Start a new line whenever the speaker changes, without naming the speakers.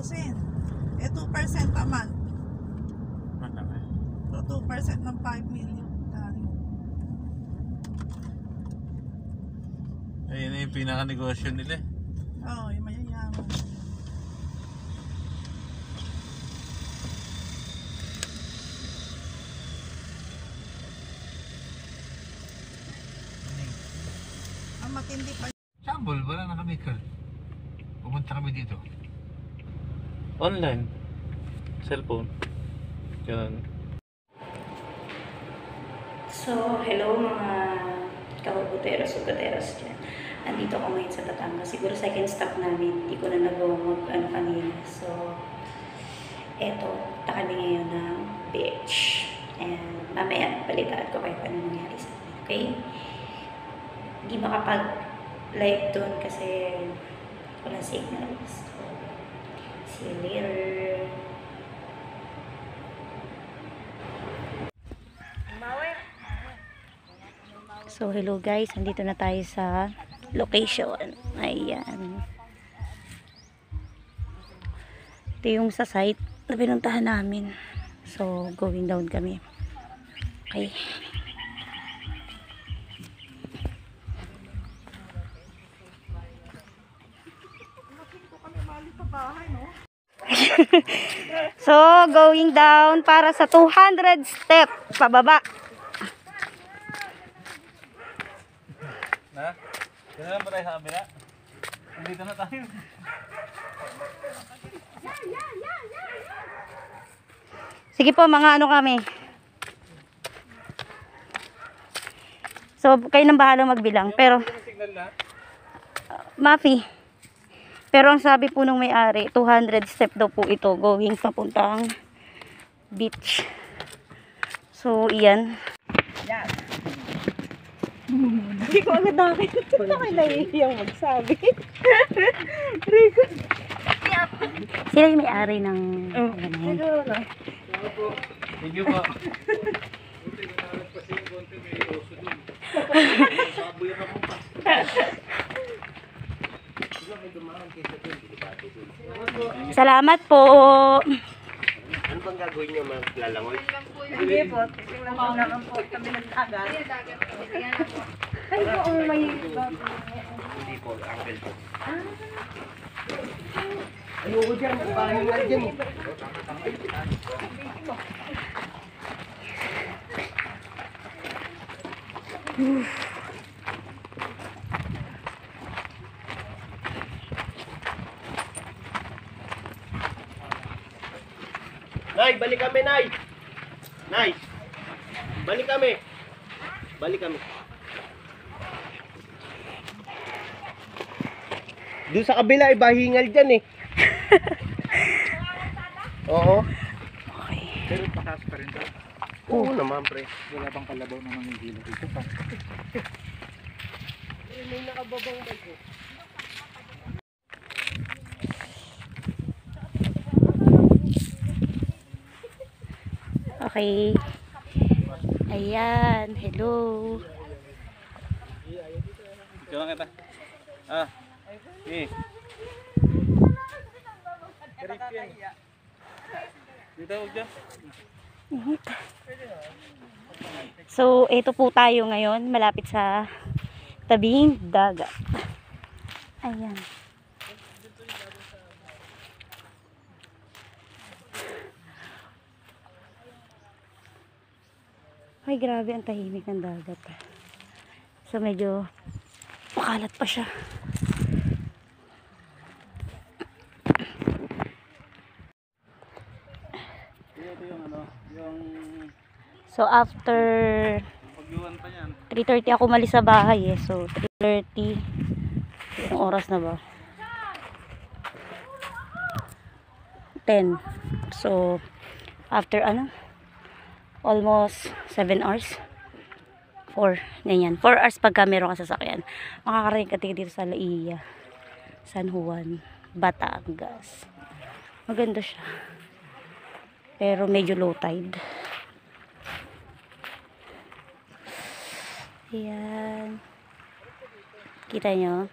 gastusin. Eh, 2% a month.
Malaki.
So, 2% ng 5 million.
Ayun na yung pinaka-negosyo nila eh.
Oo, yung mayayaman. Ang matindi pa.
Sambol, wala na kami ka. Pumunta kami dito. Online. Cellphone. Ganun.
So, hello mga kabuteros o gateros dyan. Nandito ako ngayon sa Batangas. Siguro second stop namin. Hindi ko na nag-vlog kanina. So, eto. Punta kami ngayon ng beach. And mamaya, balitaan ko kayo kung ano nangyari sa amin. Okay? Hindi makapag-live doon kasi walang signal. So, see you later. So, hello guys. Nandito na tayo sa location. Ayan. Ito yung sa site na pinuntahan namin. So, going down kami. Okay. So, going down para sa 200 step pababa.
Na? Dito na ba tayo sa kabila? Dito na tayo.
Sige po, mga ano kami. So, kayo nang bahala magbilang. Pero, Mafi. Pero ang sabi po nung may-ari, 200 step daw po ito going papuntang beach. So, iyan.
Yan. Hindi ko agad nakakita. Bakit nahihiyang magsabi? Rico.
Sila yung may-ari ng...
Thank you po.
Salamat po.
Ano bang gagawin niyo, ma'am? Lalangoy?
Hindi po. Tingnan ko naman po kami nagtagal. Ay po, may...
Hindi po, uncle po. Ayoko dyan, parang nga dyan. Nay, balik kami, Nay! Nay! Balik kami! Balik kami. Doon sa kabila, ibahingal dyan eh. Oo.
Okay.
Pero pataas pa rin daw.
Oo naman, pre.
Wala bang kalabaw na manghihilo dito pa?
May nakababang bag ko.
Okay. Ayan. Hello.
Ikaw lang kita. Ah. Eh. Dito huwag dyan.
So, ito po tayo ngayon. Malapit sa tabing dagat. Ayan. Ay, grabe ang tahimik ng dagat. So, medyo makalat pa siya.
Ito yung ano, yung
So, after
pag-iwan pa yan.
3:30 ako umalis sa bahay eh. So, 3:30. Yung oras na ba? 10. So, after ano? Almost 7 hours. 4. Ganyan. 4 hours pagka meron ka sasakyan. Makakarating ka dito sa Laia. San Juan. Batangas. Maganda siya. Pero medyo low tide. Ayan. Kita nyo?